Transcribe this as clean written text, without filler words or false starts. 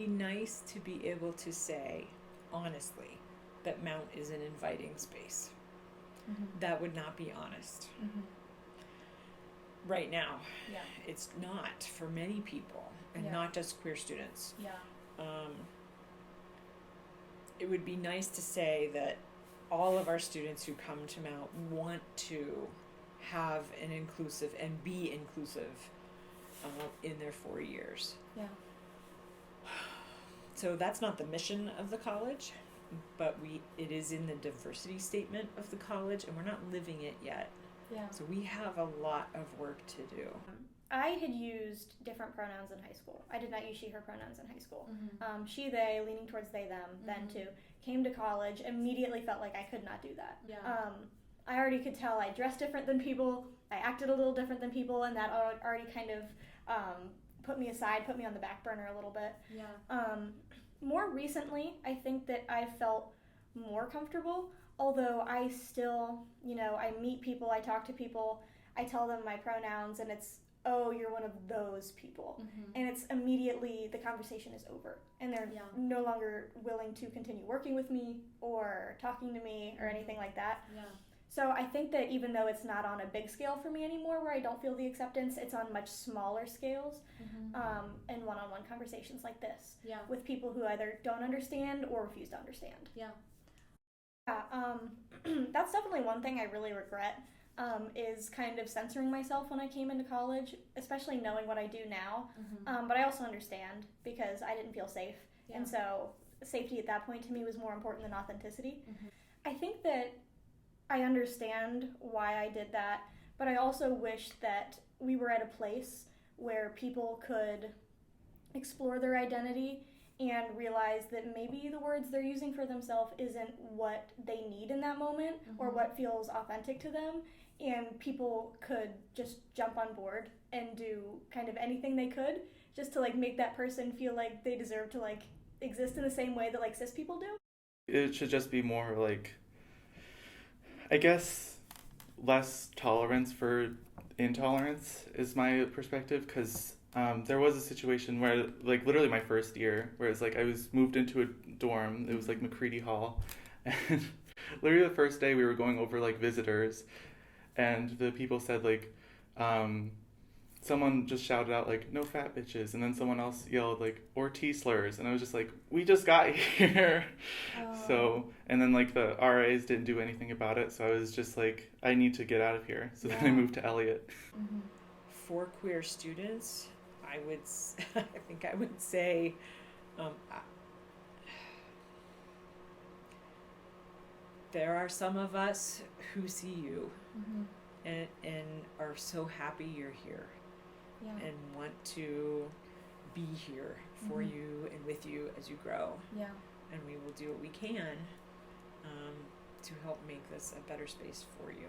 Be nice to be able to say honestly that Mount is an inviting space. That would not be honest. Right now, it's not for many people, and not just queer students. It would be nice to say that all of our students who come to Mount want to have an inclusive and be inclusive in their 4 years. So that's not the mission of the college, but it is in the diversity statement of the college, and we're not living it yet. So we have a lot of work to do. I had used different pronouns in high school. I did not use she, her pronouns in high school. She, they, leaning towards they, them, then too. Came to college, immediately felt like I could not do that. I already could tell I dressed different than people, I acted a little different than people, and that already kind of put me aside, put me on the back burner a little bit. More recently, I think that I felt more comfortable, although I still, I meet people, I talk to people, I tell them my pronouns, and it's, oh, you're one of those people. And it's immediately, the conversation is over. And they're no longer willing to continue working with me or talking to me or anything like that. So I think that even though it's not on a big scale for me anymore where I don't feel the acceptance, it's on much smaller scales and one-on-one conversations like this with people who either don't understand or refuse to understand. That's definitely one thing I really regret. Is kind of censoring myself when I came into college, especially knowing what I do now. But I also understand because I didn't feel safe. And so safety at that point to me was more important than authenticity. I think that I understand why I did that, but I also wish that we were at a place where people could explore their identity and realize that maybe the words they're using for themselves isn't what they need in that moment or what feels authentic to them. And people could just jump on board and do kind of anything they could just to make that person feel like they deserve to exist in the same way that cis people do. It should just be more I guess, less tolerance for intolerance is my perspective, because there was a situation where, literally my first year, where it's I was moved into a dorm. It was McCready Hall, and literally the first day we were going over visitors, and the people said someone just shouted out no fat bitches, and then someone else yelled or T slurs, and I was just we just got here. So, and then the RAs didn't do anything about it, so I was just I need to get out of here. So then I moved to Elliott. For queer students, I think I would say there are some of us who see you and are so happy you're here and want to be here for you and with you as you grow. And we will do what we can to help make this a better space for you.